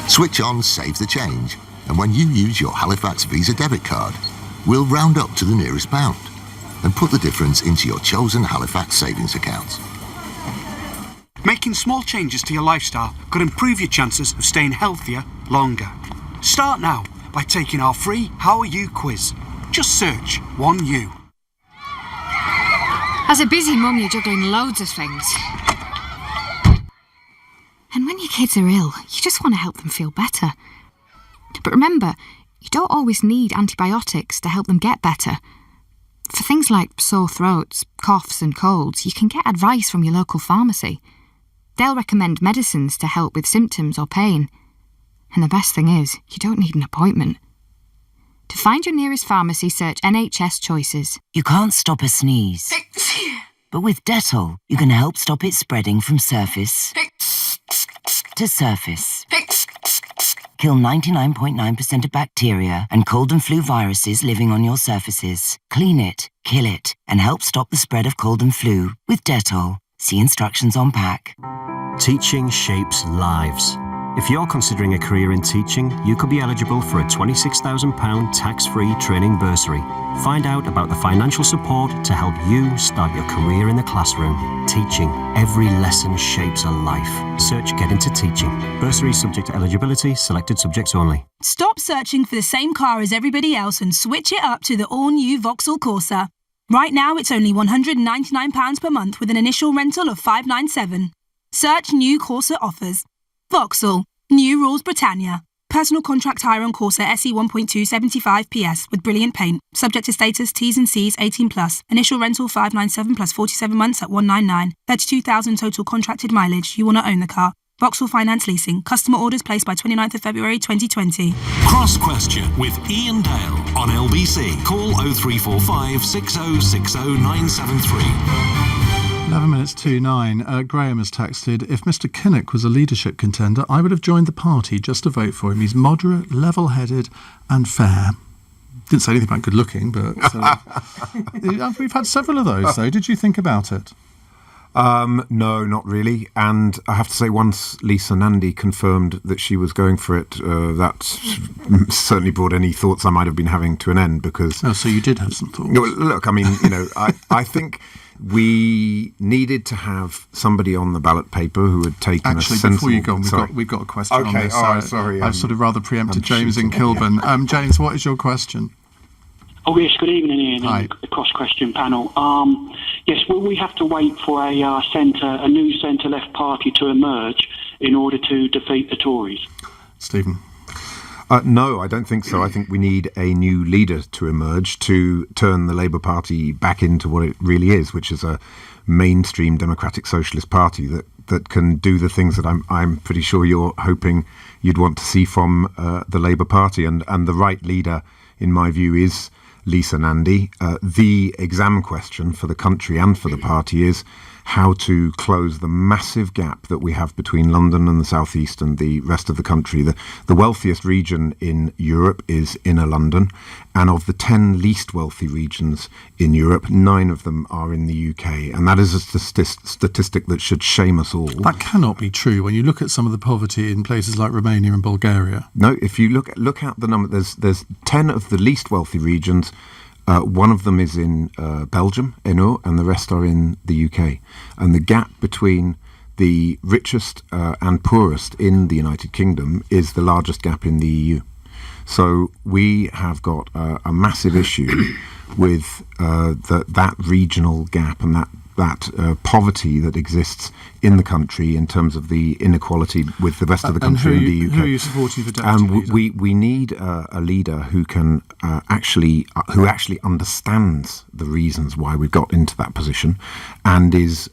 Switch on Save the Change, and when you use your Halifax Visa debit card, we'll round up to the nearest pound and put the difference into your chosen Halifax savings accounts. Making small changes to your lifestyle could improve your chances of staying healthier longer. Start now by taking our free How Are You quiz. Just search 1U. As a busy mum, you're juggling loads of things. And when your kids are ill, you just want to help them feel better. But remember, you don't always need antibiotics to help them get better. For things like sore throats, coughs and colds, you can get advice from your local pharmacy. They'll recommend medicines to help with symptoms or pain. And the best thing is, you don't need an appointment. To find your nearest pharmacy, search NHS Choices. You can't stop a sneeze. But with Dettol, you can help stop it spreading from surface to surface. Kill 99.9% of bacteria and cold and flu viruses living on your surfaces. Clean it, kill it, and help stop the spread of cold and flu with Dettol. See instructions on pack. Teaching shapes lives. If you're considering a career in teaching, you could be eligible for a £26,000 tax-free training bursary. Find out about the financial support to help you start your career in the classroom. Teaching. Every lesson shapes a life. Search Get Into Teaching. Bursary subject to eligibility. Selected subjects only. Stop searching for the same car as everybody else and switch it up to the all-new Vauxhall Corsa. Right now, it's only £199 per month with an initial rental of $597. Search new Corsa offers. Vauxhall. New rules Britannia. Personal contract hire on Corsa SE 1.2 75 PS with brilliant paint. Subject to status, T's and C's 18+. Initial rental 597 plus 47 months at 199. 32,000 total contracted mileage. You want to own the car. Vauxhall Finance Leasing. Customer orders placed by 29th of February 2020. Cross Question with Iain Dale on LBC. Call 0345 6060 973. 11 minutes to 9. Graham has texted, if Mr Kinnock was a leadership contender, I would have joined the party just to vote for him. He's moderate, level-headed and fair. Didn't say anything about good-looking, but we've had several of those, though. Did you think about it? No, not really. And I have to say, once Lisa Nandy confirmed that she was going for it, that certainly brought any thoughts I might have been having to an end, because... Oh, so you did have some thoughts. Look, I mean, I think... we needed to have somebody on the ballot paper who had taken a sensible... Before you go on, we've got a question on this. Sorry. I've sort of rather preempted James in Kilburn. James, what is your question? Oh, yes, good evening, Ian, Hi. and the cross-question panel. Yes, will we have to wait for a new centre-left party to emerge in order to defeat the Tories? Stephen? No, I don't think so. I think we need a new leader to emerge to turn the Labour Party back into what it really is, which is a mainstream democratic socialist party that can do the things that I'm pretty sure you're hoping you'd want to see from the Labour Party. And the right leader, in my view, is Lisa Nandy. The exam question for the country and for the party is how to close the massive gap that we have between London and the South East and the rest of the country. The wealthiest region in Europe is Inner London, and of the 10 least wealthy regions in Europe, 9 of them are in the UK, and that is a statistic that should shame us all. That cannot be true when you look at some of the poverty in places like Romania and Bulgaria. No, if you look at the number, there's 10 of the least wealthy regions. One of them is in Belgium, and the rest are in the UK. And the gap between the richest and poorest in the United Kingdom is the largest gap in the EU. So we have got a massive issue with that regional gap and that poverty that exists in the country in terms of the inequality with the rest of the country in the UK. Who are you supporting for deputy leader? We need a leader who can actually understands the reasons why we've got into that position and is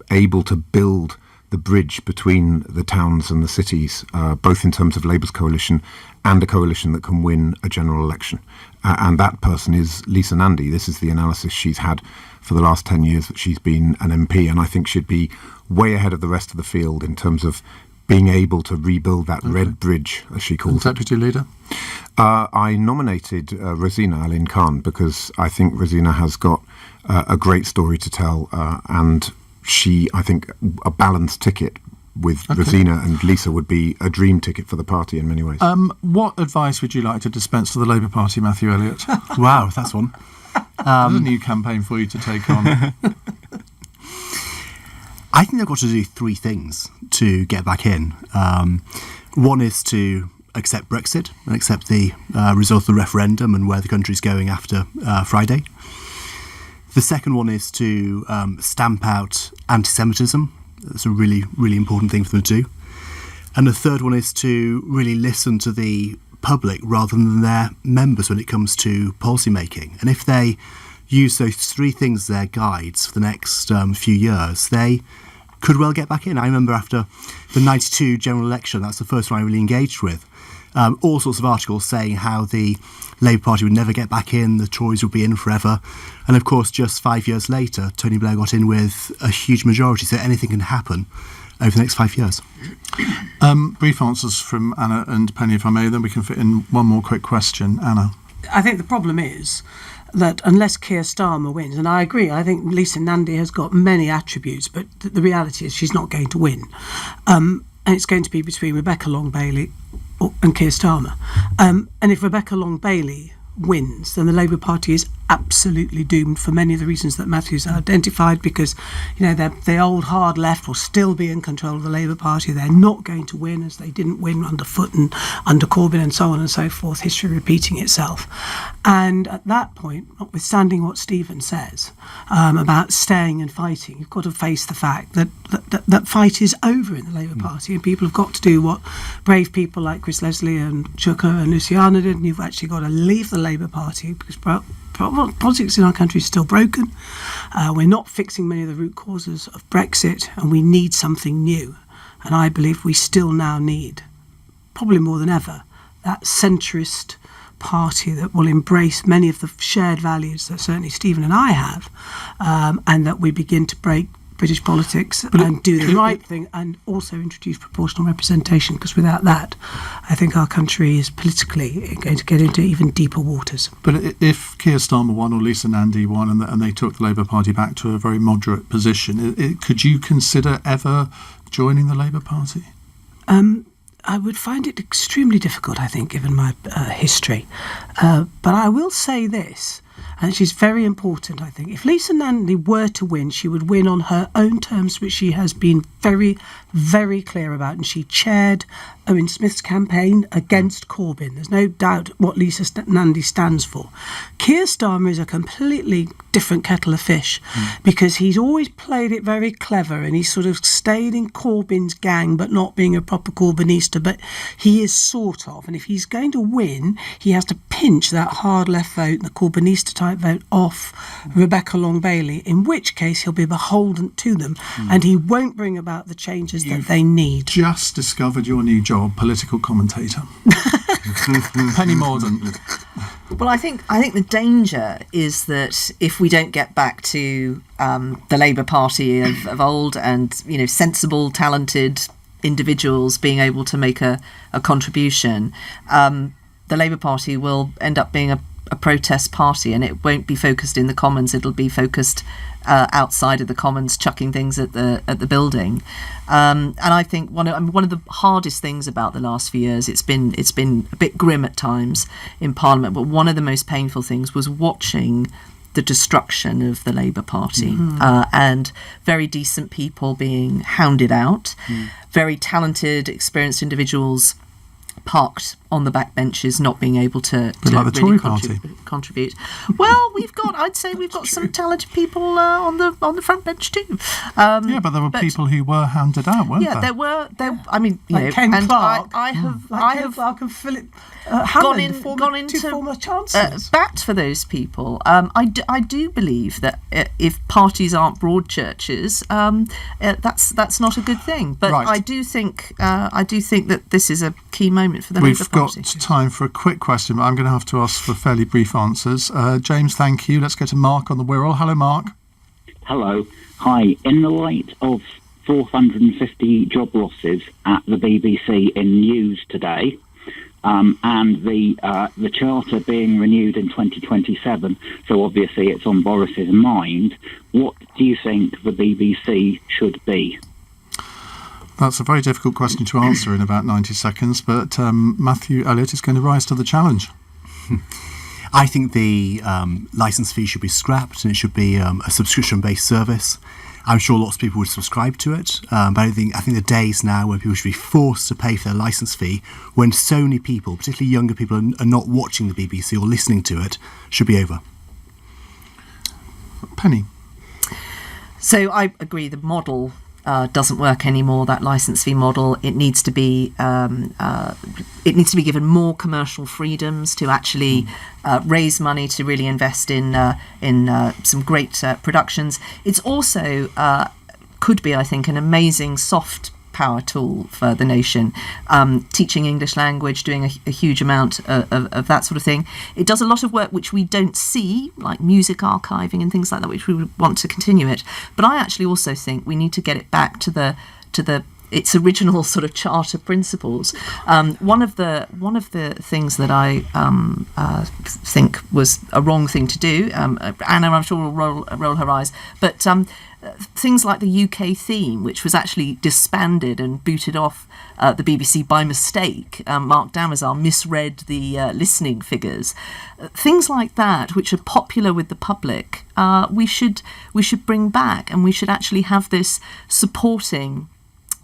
able to build the bridge between the towns and the cities, both in terms of Labour's coalition and a coalition that can win a general election. And that person is Lisa Nandy. This is the analysis she's had for the last 10 years that she's been an MP, and I think she'd be way ahead of the rest of the field in terms of being able to rebuild that red bridge, as she calls it. Deputy Leader? I nominated Rosina Alin Khan because I think Rosina has got a great story to tell, and she, I think, a balanced ticket with Rosina and Lisa would be a dream ticket for the party in many ways. What advice would you like to dispense to the Labour Party, Matthew Elliott? Wow, that's one. There's a new campaign for you to take on. I think they've got to do three things to get back in. One is to accept Brexit and accept the result of the referendum and where the country's going after Friday. The second one is to stamp out anti-Semitism. That's a really, really important thing for them to do. And the third one is to really listen to the public rather than their members when it comes to policy making. And if they use those three things as their guides for the next few years, they could well get back in. I remember after the 92 general election, that's the first one I really engaged with, all sorts of articles saying how the Labour Party would never get back in, the Tories would be in forever. And of course, just 5 years later, Tony Blair got in with a huge majority, so anything can happen over the next 5 years. Brief answers from Anna and Penny, if I may, then we can fit in one more quick question. Anna. I think the problem is that unless Keir Starmer wins, and I agree, I think Lisa Nandy has got many attributes, but the reality is she's not going to win. And it's going to be between Rebecca Long-Bailey and Keir Starmer. And if Rebecca Long-Bailey wins, then the Labour Party is absolutely doomed for many of the reasons that Matthew's identified, because the old hard left will still be in control of the Labour Party. They're not going to win, as they didn't win under Foot and under Corbyn and so on and so forth, history repeating itself. And at that point, notwithstanding what Stephen says about staying and fighting, you've got to face the fact that fight is over in the Labour Party, and people have got to do what brave people like Chris Leslie and Chuka and Luciana did, and you've actually got to leave the Labour Party because politics in our country is still broken. We're not fixing many of the root causes of Brexit, and we need something new. And I believe we still now need, probably more than ever, that centrist party that will embrace many of the shared values that certainly Stephen and I have, and that we begin to break British politics and do the right thing, and also introduce proportional representation, because without that, I think our country is politically going to get into even deeper waters. But if Keir Starmer won or Lisa Nandy won and they took the Labour Party back to a very moderate position, could you consider ever joining the Labour Party? I would find it extremely difficult, I think, given my history. But I will say this, and she's very important, I think. If Lisa Nandy were to win, she would win on her own terms, which she has been very, very clear about. And she chaired Owen Smith's campaign against Corbyn. There's no doubt what Lisa Nandy stands for. Keir Starmer is a completely different kettle of fish, because he's always played it very clever, and he's sort of stayed in Corbyn's gang, but not being a proper Corbynista, but he is sort of. And if he's going to win, he has to pinch that hard left vote, the Corbynista type vote, off Rebecca Long-Bailey, in which case he'll be beholden to them, and he won't bring about the changes that they need. Just discovered your new job, political commentator. Penny Mordaunt. Well, I think the danger is that if we don't get back to the Labour Party of old, and sensible, talented individuals being able to make a contribution, the Labour Party will end up being a protest party, and it won't be focused in the Commons. It'll be focused outside of the Commons, chucking things at the building. And I think one of the hardest things about the last few years, it's been a bit grim at times in Parliament, but one of the most painful things was watching the destruction of the Labour Party, and very decent people being hounded out, very talented, experienced individuals parked on the backbenches, not being able to like the really Tory party. contribute. Well, I'd say we've got some talented people on the front bench too. But there were people who were handed out, weren't there? Yeah, there were. I mean, Ken Clark. I have Ken Clark and Philip Hammond, gone into two former chancellors. bat for those people. I do believe that if parties aren't broad churches, that's not a good thing. But Right. I do think that this is a key moment for the Labour Party. We've got time for a quick question, but I'm going to have to ask for fairly brief answers. James, thank you. Let's go to Mark on the Wirral. Hello, Mark. Hello. Hi. In the light of 450 job losses at the BBC in news today, and the charter being renewed in 2027, so obviously it's on Boris's mind, what do you think the BBC should be? That's a very difficult question to answer in about 90 seconds, but Matthew Elliott is going to rise to the challenge. I think the licence fee should be scrapped and it should be a subscription-based service. I'm sure lots of people would subscribe to it, but I think the days now when people should be forced to pay for their licence fee when so many people, particularly younger people, are not watching the BBC or listening to it, should be over. Penny. So I agree, the model doesn't work anymore. That licence fee model, it needs to be given more commercial freedoms to actually raise money to really invest in some great productions. It's also could be, I think, an amazing soft power tool for the nation, teaching English language, doing a huge amount of that sort of thing. It does a lot of work which we don't see, like music archiving and things like that, which we would want to continue it. But I actually also think we need to get it back to its original sort of charter principles. One of the things that I think was a wrong thing to do, Anna, I'm sure will roll her eyes, but things like the UK theme, which was actually disbanded and booted off the BBC by mistake. Mark Damazar misread the listening figures. Things like that, which are popular with the public, we should bring back, and we should actually have this supporting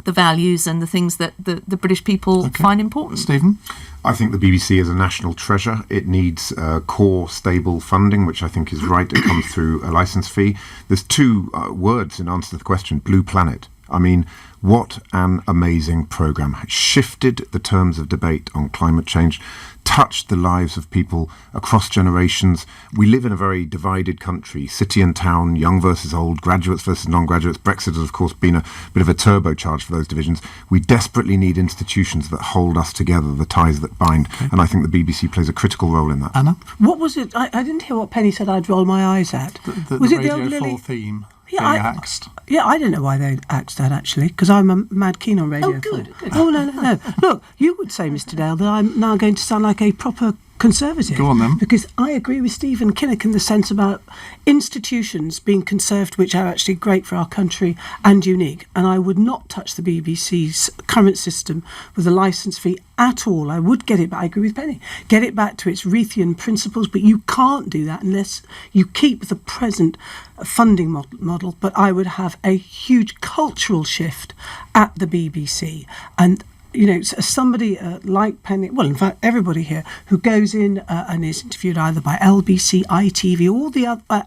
the values and the things that the British people find important. Stephen? I think the BBC is a national treasure. It needs core, stable funding, which I think is right. It comes through a licence fee. There's two words in answer to the question: Blue Planet. I mean, what an amazing programme. It shifted the terms of debate on climate change, touched the lives of people across generations. We live in a very divided country, city and town, young versus old, graduates versus non-graduates. Brexit has, of course, been a bit of a turbocharge for those divisions. We desperately need institutions that hold us together, the ties that bind, and I think the BBC plays a critical role in that. Anna? What was it? I didn't hear what Penny said I'd roll my eyes at. Was it the Radio 4 theme? I don't know why they axed that, actually, because I'm mad keen on Radio 4. Good. Oh, no. Look, you would say, Mr. Dale, that I'm now going to sound like a proper Conservative. Go on then. Because I agree with Stephen Kinnock in the sense about institutions being conserved, which are actually great for our country and unique. And I would not touch the BBC's current system with a licence fee at all. I would get it back. I agree with Penny. Get it back to its Reithian principles, but you can't do that unless you keep the present funding model. But I would have a huge cultural shift at the BBC. And you know, somebody like Penny, well, in fact, everybody here who goes in and is interviewed either by LBC, ITV, or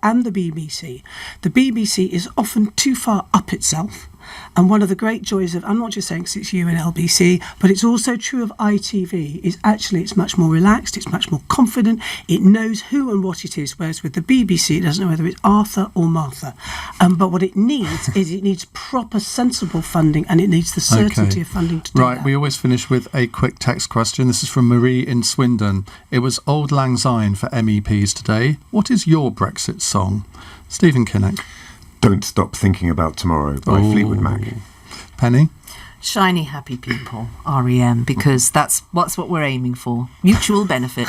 and the BBC is often too far up itself. And one of the great joys of, I'm not just saying because it's you and LBC, but it's also true of ITV, is actually it's much more relaxed, it's much more confident, it knows who and what it is, whereas with the BBC it doesn't know whether it's Arthur or Martha. But what it needs is it needs proper, sensible funding, and it needs the certainty of funding to do that. We always finish with a quick text question. This is from Marie in Swindon. It was Auld Lang Syne for MEPs today. What is your Brexit song? Stephen Kinnock. Don't Stop Thinking About Tomorrow by Fleetwood Mac. Penny? Shiny Happy People, REM, because that's what we're aiming for. Mutual benefit.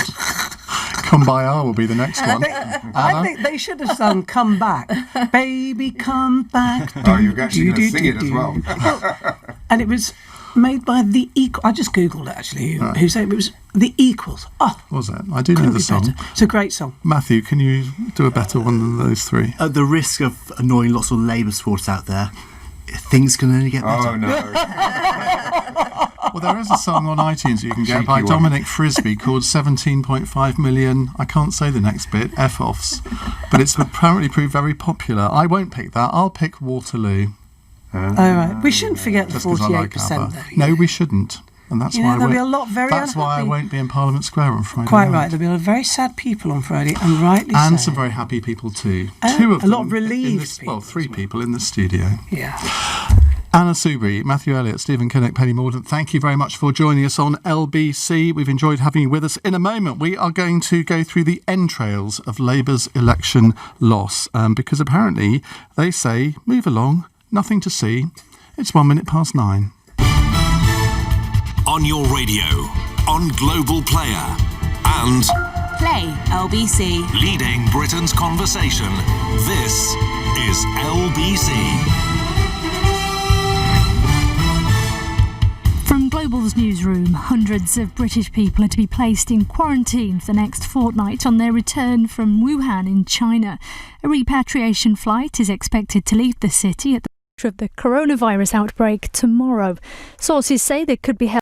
Come By Our will be the next one. I think they should have sung Come Back. Baby, come back. Oh, you're actually going to sing it as well. And it was made by The Equals. I just Googled it, actually, who said it was The Equals. Oh, was it? I do know the song. Better. It's a great song. Matthew, can you do a better one than those three? At the risk of annoying lots of Labour supporters out there, things can only get better. Oh, no. Well, there is a song on iTunes you can get by Cheeky one. Dominic Frisby called 17.5 million, I can't say the next bit, F-offs. But it's apparently proved very popular. I won't pick that. I'll pick Waterloo. Right. We shouldn't forget the Just 'cause I like 48% ABBA. though. No, we shouldn't. And that's You why know, I there'll be won't- a lot very That's why I unhappy. won't be in Parliament Square on Friday Quite night. right. There'll be a lot of very sad people on Friday, and rightly And so. some very happy people too. And Two of a lot them of relieved in this, well, three people in the studio. Yeah. Anna Soubry, Matthew Elliott, Stephen Kinnock, Penny Mordaunt, thank you very much for joining us on LBC. We've enjoyed having you with us. In a moment, we are going to go through the entrails of Labour's election loss, because apparently they say, move along, nothing to see. It's 9:01. On your radio, on Global Player, and Play LBC. leading Britain's conversation. This is LBC. From Global's newsroom, hundreds of British people are to be placed in quarantine for the next fortnight on their return from Wuhan in China. A repatriation flight is expected to leave the city at the of the coronavirus outbreak tomorrow. Sources say they could be held